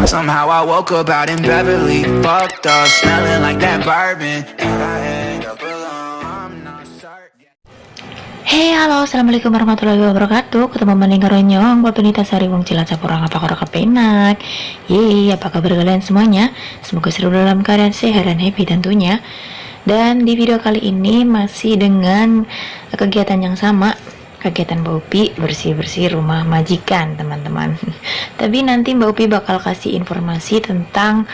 Somehow I woke up out in Beverly, fucked up, smelling like that bourbon. And I end up alone, I'm not certain. Hey, halo, assalamualaikum warahmatullahi wabarakatuh. Ketemu maning karo nyong, Watunita Sari Wong Cilacap orang apa karo kepenak. Yeay, apa kabar kalian semuanya? Semoga selalu dalam keadaan sehat dan happy tentunya. Dan di video kali ini masih dengan kegiatan yang sama, kegiatan Mbak Upi bersih-bersih rumah majikan, teman-teman. Tapi nanti Mbak Upi bakal kasih informasi tentang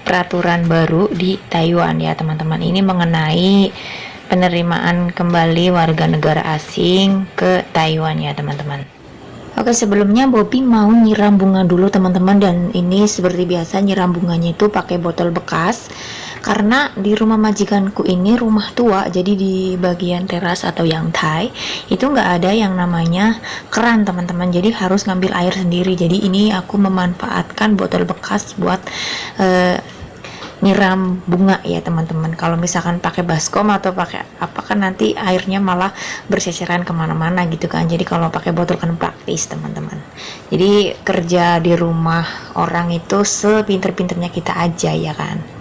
peraturan baru di Taiwan ya, teman-teman. Ini mengenai penerimaan kembali warga negara asing ke Taiwan ya, teman-teman. Oke, sebelumnya Bobby mau nyiram bunga dulu, teman-teman, dan ini seperti biasa nyiram bunganya itu pakai botol bekas karena di rumah majikanku ini rumah tua, jadi di bagian teras atau yang thai itu nggak ada yang namanya keran, teman-teman, jadi harus ngambil air sendiri. Jadi ini aku memanfaatkan botol bekas buat nyiram bunga ya, teman-teman. Kalau misalkan pakai baskom atau pakai apa kan nanti airnya malah berseceran kemana-mana gitu kan. Jadi kalau pakai botol kan praktis, teman-teman. Jadi kerja di rumah orang itu sepinter-pinternya kita aja ya kan.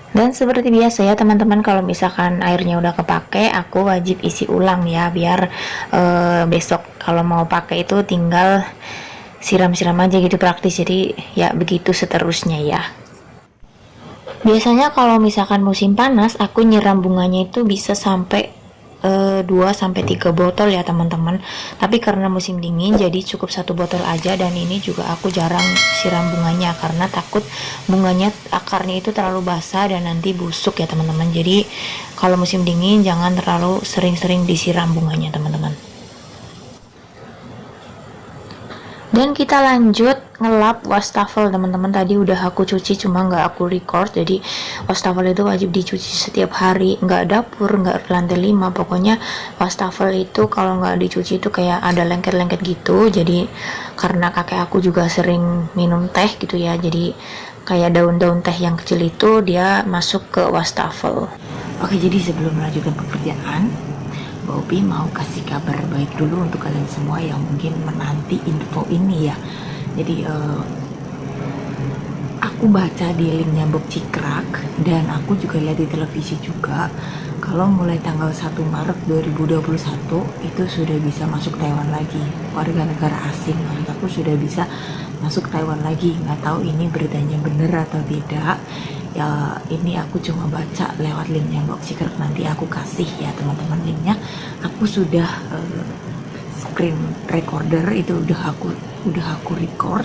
Dan seperti biasa ya, teman-teman, kalau misalkan airnya udah kepake, aku wajib isi ulang ya, biar besok kalau mau pakai itu tinggal siram-siram aja gitu, praktis. Jadi ya begitu seterusnya ya. Biasanya kalau misalkan musim panas, aku nyiram bunganya itu bisa sampai 2-3 botol ya, teman-teman. Tapi karena musim dingin jadi cukup 1 botol aja, dan ini juga aku jarang siram bunganya karena takut bunganya akarnya itu terlalu basah dan nanti busuk ya, teman-teman. Jadi kalau musim dingin jangan terlalu sering-sering disiram bunganya, teman-teman. Dan kita lanjut ngelap wastafel, teman-teman. Tadi udah aku cuci, cuma nggak aku record. Jadi wastafel itu wajib dicuci setiap hari, nggak dapur, nggak lantai 5. Pokoknya wastafel itu kalau nggak dicuci itu kayak ada lengket-lengket gitu. Jadi karena kakek aku juga sering minum teh gitu ya, jadi kayak daun-daun teh yang kecil itu dia masuk ke wastafel. Oke, jadi sebelum melanjutkan pekerjaan, Bobby mau kasih kabar baik dulu untuk kalian semua yang mungkin menanti info ini ya. Jadi aku baca di linknya Bob Cikrak, dan aku juga lihat di televisi juga kalau mulai tanggal 1 Maret 2021 itu sudah bisa masuk Taiwan lagi, warga negara asing maksud aku sudah bisa masuk Taiwan lagi. Nggak tahu ini beritanya bener atau tidak ya, ini aku cuma baca lewat linknya Bob Cikrak. Nanti aku kasih ya, teman-teman, linknya. Aku sudah screen recorder itu udah aku record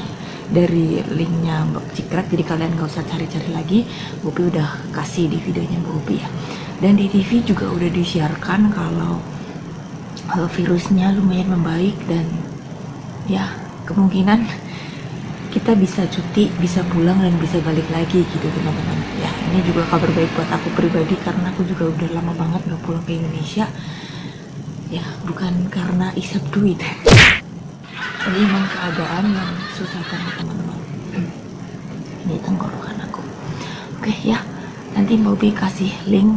dari linknya Bob Cikrak, jadi kalian gak usah cari-cari lagi. Bobby udah kasih di videonya Bobby ya. Dan di TV juga udah disiarkan kalau virusnya lumayan membaik, dan ya kemungkinan kita bisa cuti, bisa pulang, dan bisa balik lagi gitu, teman-teman. Ya, ini juga kabar baik buat aku pribadi karena aku juga udah lama banget gak pulang ke Indonesia. Ya, bukan karena isap duit. Ini emang keadaan yang susah banget, teman-teman. Ini tenggorokan aku. Oke ya, nanti Bobby kasih link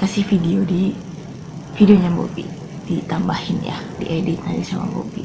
kasih video di videonya Bobby, ditambahin ya, diedit nanti sama Bobby.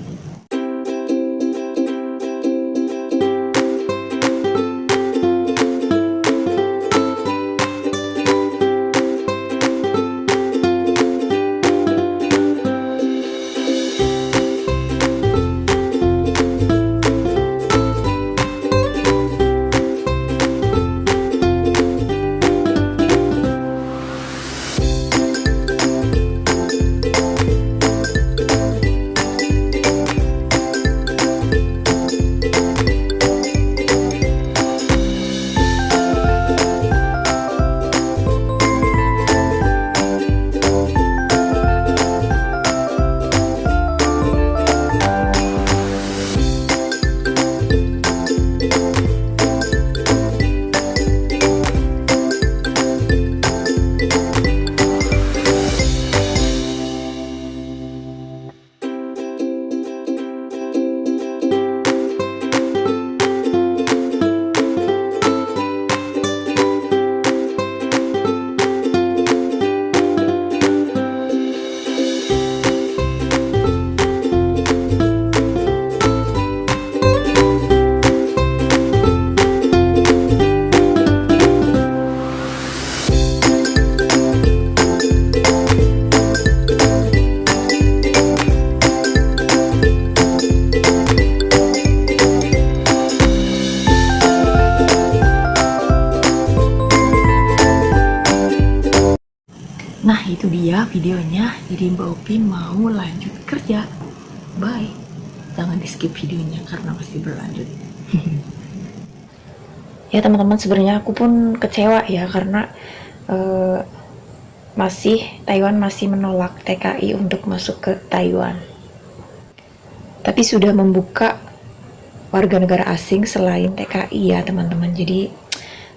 ya videonya. Jadi Mbak Upi mau lanjut kerja. Bye. Jangan di skip videonya karena masih berlanjut. Ya teman-teman, sebenarnya aku pun kecewa ya karena Taiwan masih menolak TKI untuk masuk ke Taiwan. Tapi sudah membuka warga negara asing selain TKI ya teman-teman. Jadi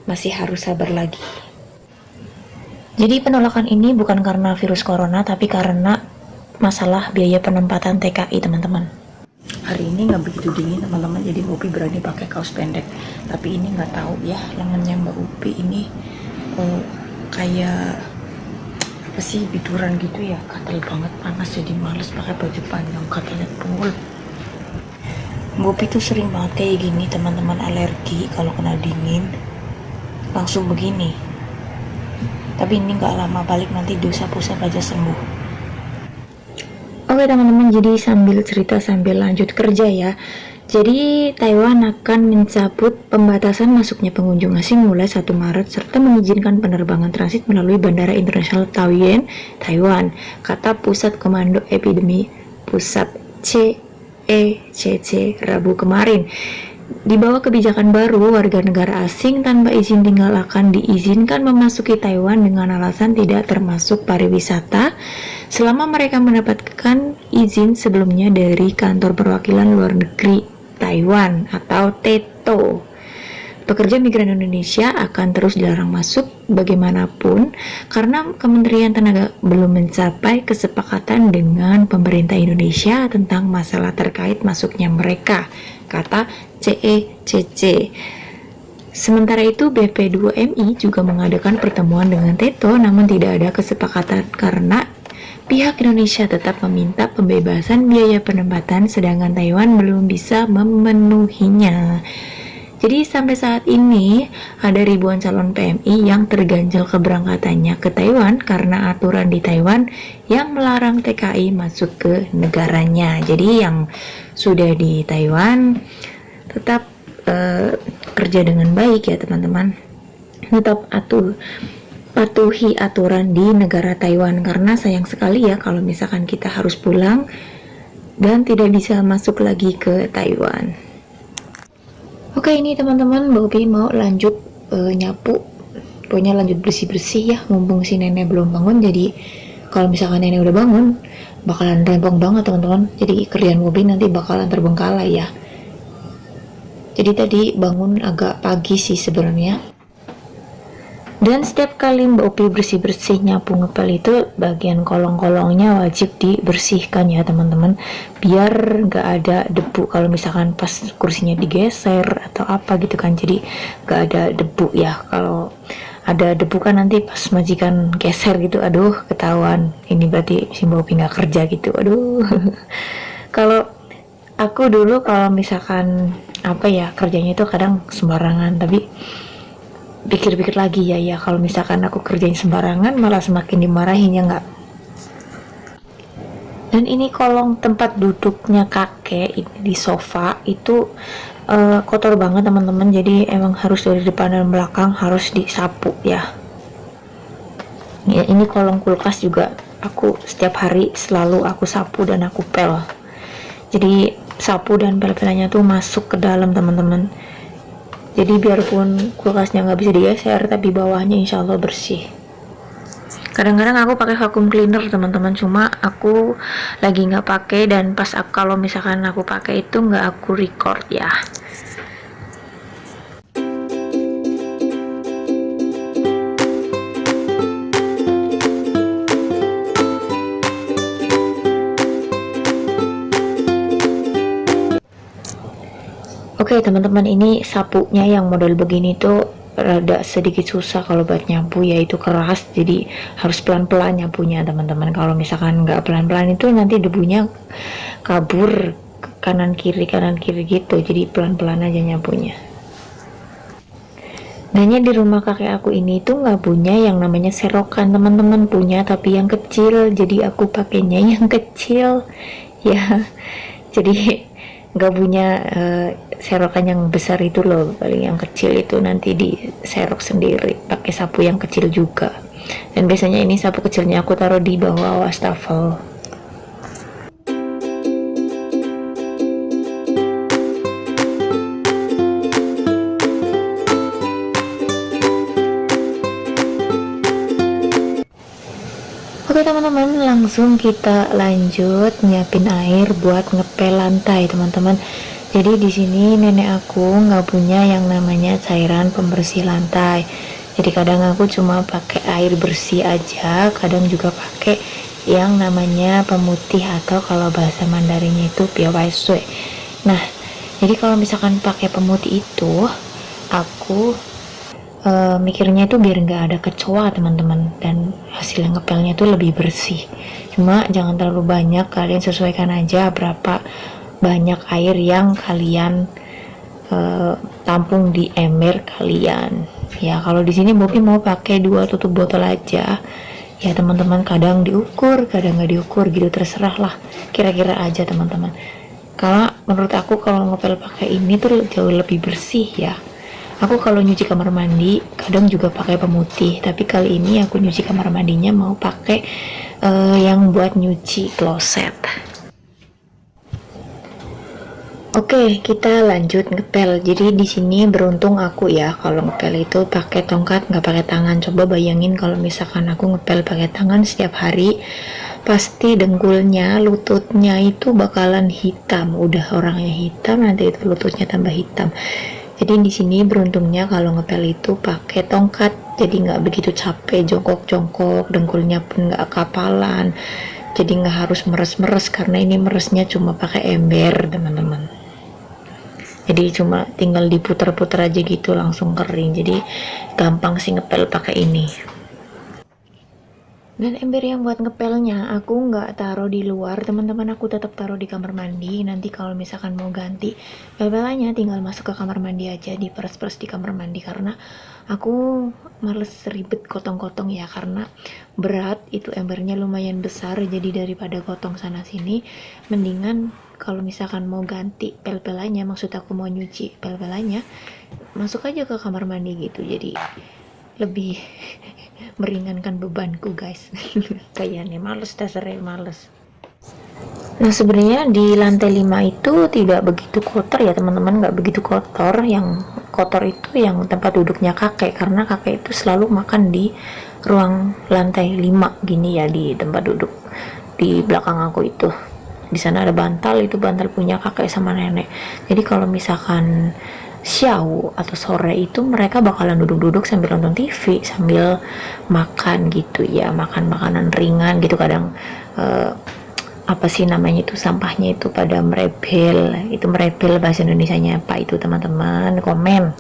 masih harus sabar lagi. Jadi penolakan ini bukan karena virus corona, tapi karena masalah biaya penempatan TKI teman-teman. Hari ini nggak begitu dingin teman-teman, jadi Mbak Upi berani pakai kaos pendek. Tapi ini nggak tahu ya, lengannya Mbak Upi ini kayak apa sih, biduran gitu ya, gatel banget, panas, jadi males pakai baju panjang, gatelnya pungul. Mbak Upi tuh sering banget kayak gini teman-teman, alergi kalau kena dingin langsung begini. Tapi ini nggak lama, balik nanti diusap-usap aja sembuh. Oke teman-teman, jadi sambil cerita sambil lanjut kerja ya. Jadi Taiwan akan mencabut pembatasan masuknya pengunjung asing mulai 1 Maret serta mengizinkan penerbangan transit melalui Bandara Internasional Taoyuan, Taiwan, kata Pusat Komando Epidemi Pusat CECC Rabu kemarin. Di bawah kebijakan baru, warga negara asing tanpa izin tinggal akan diizinkan memasuki Taiwan dengan alasan tidak termasuk pariwisata selama mereka mendapatkan izin sebelumnya dari Kantor Perwakilan Luar Negeri Taiwan atau TETO. Pekerja migran Indonesia akan terus dilarang masuk bagaimanapun karena Kementerian Tenaga belum mencapai kesepakatan dengan pemerintah Indonesia tentang masalah terkait masuknya mereka, kata CECC. Sementara itu BP2MI juga mengadakan pertemuan dengan TETO namun tidak ada kesepakatan karena pihak Indonesia tetap meminta pembebasan biaya penempatan sedangkan Taiwan belum bisa memenuhinya. Jadi sampai saat ini ada ribuan calon PMI yang terganjal keberangkatannya ke Taiwan karena aturan di Taiwan yang melarang TKI masuk ke negaranya. Jadi yang sudah di Taiwan tetap kerja dengan baik ya teman-teman. Tetap patuhi aturan di negara Taiwan karena sayang sekali ya kalau misalkan kita harus pulang dan tidak bisa masuk lagi ke Taiwan. Oke, ini teman-teman, Mbak Upi mau lanjut nyapu, pokoknya lanjut bersih-bersih ya, mumpung si nenek belum bangun. Jadi kalau misalkan nenek udah bangun bakalan rempong banget teman-teman, jadi kerjaan Mbak Upi nanti bakalan terbengkalai ya. Jadi tadi bangun agak pagi sih sebenarnya. Dan setiap kali Mbak Upi bersih-bersih nyapu ngepel itu bagian kolong-kolongnya wajib dibersihkan ya teman-teman, biar nggak ada debu kalau misalkan pas kursinya digeser atau apa gitu kan, jadi nggak ada debu ya. Kalau ada debu kan nanti pas majikan geser gitu, aduh ketahuan, ini berarti si Mbak Upi nggak kerja gitu, aduh. Kalau aku dulu kalau misalkan apa ya kerjanya itu kadang sembarangan, tapi pikir-pikir lagi ya kalau misalkan aku kerjain sembarangan malah semakin dimarahin ya nggak. Dan ini kolong tempat duduknya kakek ini di sofa itu kotor banget teman-teman, jadi emang harus dari depan dan belakang harus disapu ya. Ini kolong kulkas juga aku setiap hari selalu aku sapu dan aku pel, jadi sapu dan pel-pelannya tuh masuk ke dalam teman-teman. Jadi biarpun kulkasnya nggak bisa digeser, tapi bawahnya insya Allah bersih. Kadang-kadang aku pakai vacuum cleaner teman-teman, cuma aku lagi nggak pakai dan pas kalau misalkan aku pakai itu nggak aku record ya. Oke teman-teman, ini sapunya yang model begini tuh rada sedikit susah kalau buat nyapu, yaitu keras, jadi harus pelan-pelan nyapunya teman-teman. Kalau misalkan nggak pelan-pelan itu nanti debunya kabur kanan kiri gitu, jadi pelan-pelan aja nyapunya. Nanya di rumah kakek aku ini tuh nggak punya yang namanya serokan teman-teman, punya tapi yang kecil, jadi aku pakainya yang kecil ya. Jadi nggak punya serokan yang besar itu loh, paling yang kecil itu nanti diserok sendiri pakai sapu yang kecil juga. Dan biasanya ini sapu kecilnya aku taruh di bawah wastafel. Oke teman-teman, langsung kita lanjut nyiapin air buat ngepel lantai teman-teman. Jadi di sini nenek aku nggak punya yang namanya cairan pembersih lantai. Jadi kadang aku cuma pakai air bersih aja, kadang juga pakai yang namanya pemutih atau kalau bahasa Mandarinnya itu piawaisue. Nah, jadi kalau misalkan pakai pemutih itu, aku mikirnya itu biar nggak ada kecoa teman-teman, dan hasil ngepelnya itu lebih bersih. Cuma jangan terlalu banyak, kalian sesuaikan aja berapa banyak air yang kalian tampung di ember kalian ya. Kalau di sini Bobi mau pakai 2 tutup botol aja ya teman-teman, kadang diukur kadang nggak diukur gitu, terserah lah, kira-kira aja teman-teman. Karena menurut aku kalau ngepel pakai ini tuh jauh lebih bersih ya. Aku kalau nyuci kamar mandi kadang juga pakai pemutih, tapi kali ini aku nyuci kamar mandinya mau pakai yang buat nyuci kloset. Oke, kita lanjut ngepel. Jadi di sini beruntung aku ya, kalau ngepel itu pakai tongkat, nggak pakai tangan. Coba bayangin kalau misalkan aku ngepel pakai tangan setiap hari, pasti dengkulnya, lututnya itu bakalan hitam. Udah orangnya hitam, nanti itu lututnya tambah hitam. Jadi di sini beruntungnya kalau ngepel itu pakai tongkat, jadi nggak begitu capek jongkok-jongkok, dengkulnya pun nggak kapalan, jadi nggak harus meres-meres karena ini meresnya cuma pakai ember teman-teman. Jadi cuma tinggal diputar-putar aja gitu langsung kering, jadi gampang sih ngepel pakai ini. Dan ember yang buat ngepelnya aku nggak taruh di luar teman-teman, aku tetap taruh di kamar mandi. Nanti kalau misalkan mau ganti pel-pelannya tinggal masuk ke kamar mandi aja, diperes-peres di kamar mandi, karena aku males ribet gotong-gotong ya, karena berat itu embernya lumayan besar. Jadi daripada gotong sana sini, mendingan kalau misalkan mau ganti pel-pelannya, maksud aku mau nyuci pel-pelannya, masuk aja ke kamar mandi gitu, jadi lebih meringankan bebanku guys. Kayaknya males, dasarnya males. Nah sebenarnya di lantai 5 itu tidak begitu kotor ya teman-teman, nggak begitu kotor. Yang kotor itu yang tempat duduknya kakek, karena kakek itu selalu makan di ruang lantai 5 gini ya, di tempat duduk di belakang aku itu. Di sana ada bantal, itu bantal punya kakek sama nenek. Jadi kalau misalkan siang atau sore itu mereka bakalan duduk-duduk sambil nonton TV sambil makan gitu ya, makan makanan ringan gitu. Kadang apa sih namanya itu, sampahnya itu pada merebel. Itu merebel bahasa Indonesianya apa itu teman-teman, komen.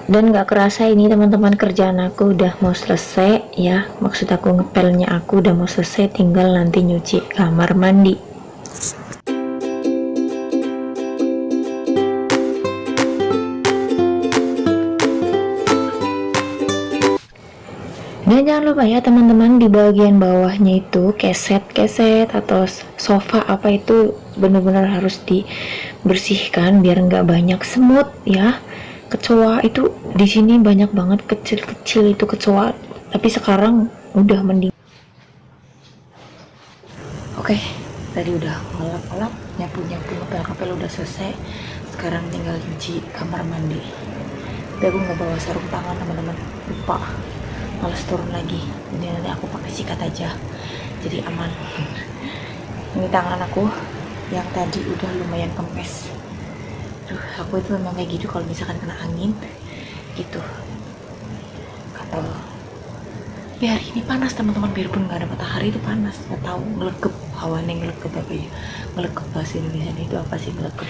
Dan gak kerasa ini teman-teman, kerjaan aku udah mau selesai ya, maksud aku ngepelnya aku udah mau selesai, tinggal nanti nyuci kamar mandi. Dan jangan lupa ya teman-teman, di bagian bawahnya itu keset-keset atau sofa apa itu benar-benar harus dibersihkan biar nggak banyak semut ya. Kecoa itu di sini banyak banget, kecil-kecil itu kecoa, tapi sekarang udah mending. Oke, tadi udah ngelap-ngelap, nyapu-nyapu, ngepel-ngepel udah selesai. Sekarang tinggal cuci kamar mandi. Tapi aku nggak bawa sarung tangan teman-teman, lupa, males turun lagi, jadi nanti aku pakai sikat aja, jadi aman. Ini tangan aku yang tadi udah lumayan kempes. Aku itu memang kayak gitu kalau misalkan kena angin gitu, gatal. Tapi hari ini panas teman-teman, biarpun nggak ada matahari itu panas, nggak tahu, ngelegep, hawanya ngelegep apa ya, ngelegep bahasa Indonesia itu apa sih ngelegep.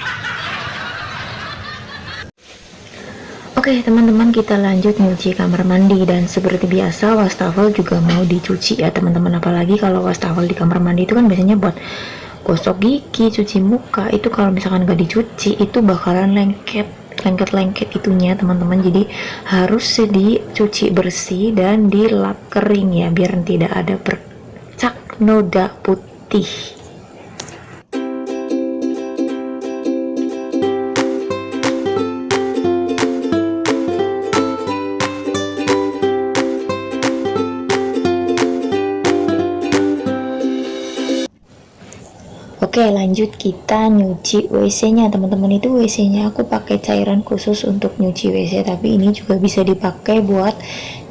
Oke teman-teman, kita lanjut nyuci kamar mandi. Dan seperti biasa wastafel juga mau dicuci ya teman-teman, apalagi kalau wastafel di kamar mandi itu kan biasanya buat gosok gigi, cuci muka. Itu kalau misalkan nggak dicuci itu bakalan lengket itunya teman-teman, jadi harus dicuci bersih dan dilap kering ya, biar tidak ada bercak noda putih. Oke, lanjut kita nyuci WC-nya teman-teman. Itu WC-nya aku pakai cairan khusus untuk nyuci WC, tapi ini juga bisa dipakai buat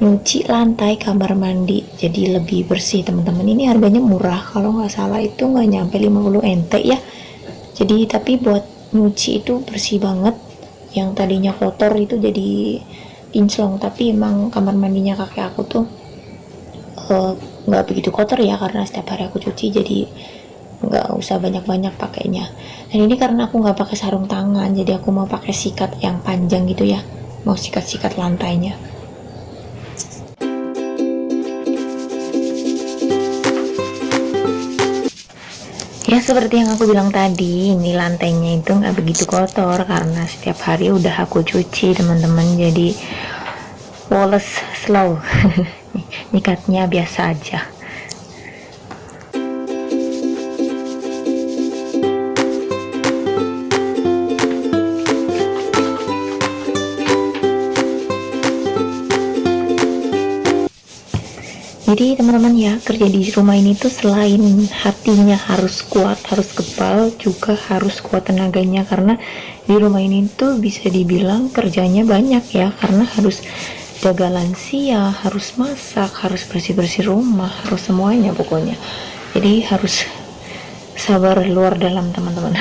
nyuci lantai kamar mandi, jadi lebih bersih teman-teman. Ini harganya murah, kalau nggak salah itu nggak nyampe 50 NT ya. Jadi tapi buat nyuci itu bersih banget. Yang tadinya kotor itu jadi kinclong, tapi emang kamar mandinya kakek aku tuh nggak begitu kotor ya, karena setiap hari aku cuci, jadi nggak usah banyak-banyak pakainya. Dan ini karena aku nggak pakai sarung tangan, jadi aku mau pakai sikat yang panjang gitu ya, mau sikat-sikat lantainya. Ya seperti yang aku bilang tadi, ini lantainya itu nggak begitu kotor karena setiap hari udah aku cuci teman-teman, jadi woles slow. Nyikatnya biasa aja. Jadi teman-teman ya, kerja di rumah ini tuh selain hatinya harus kuat, harus kebal, juga harus kuat tenaganya, karena di rumah ini tuh bisa dibilang kerjanya banyak ya, karena harus jaga lansia, harus masak, harus bersih-bersih rumah, harus semuanya pokoknya. Jadi harus sabar luar dalam teman-teman.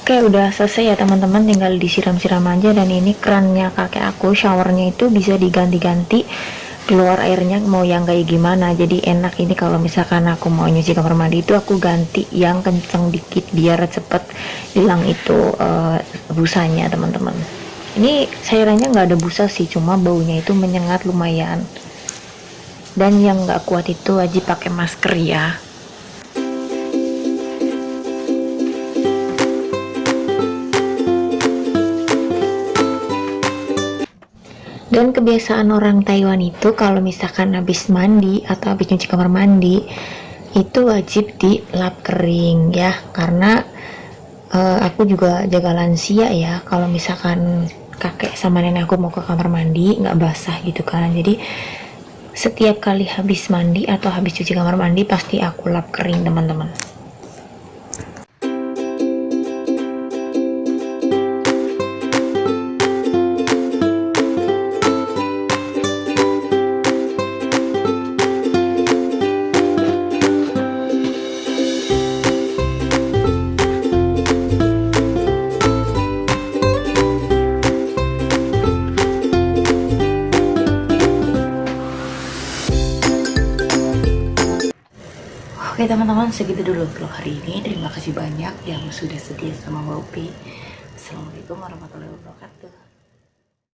Oke, udah selesai ya teman-teman, tinggal disiram-siram aja. Dan ini kerannya kakek aku, showernya itu bisa diganti-ganti keluar airnya mau yang kayak gimana. Jadi enak ini kalau misalkan aku mau nyuci kamar mandi itu aku ganti yang kenceng dikit biar cepet hilang itu busanya teman-teman. Ini cairannya nggak ada busa sih, cuma baunya itu menyengat lumayan. Dan yang nggak kuat itu wajib pakai masker ya. Dan kebiasaan orang Taiwan itu kalau misalkan habis mandi atau habis nyuci kamar mandi itu wajib dilap kering ya, karena aku juga jaga lansia ya, kalau misalkan kakek sama nenek aku mau ke kamar mandi nggak basah gitu kan, jadi setiap kali habis mandi atau habis cuci kamar mandi pasti aku lap kering teman-teman. Oke teman-teman, segitu dulu vlog hari ini. Terima kasih banyak yang sudah setia sama Mbak Upi. Assalamualaikum warahmatullahi wabarakatuh.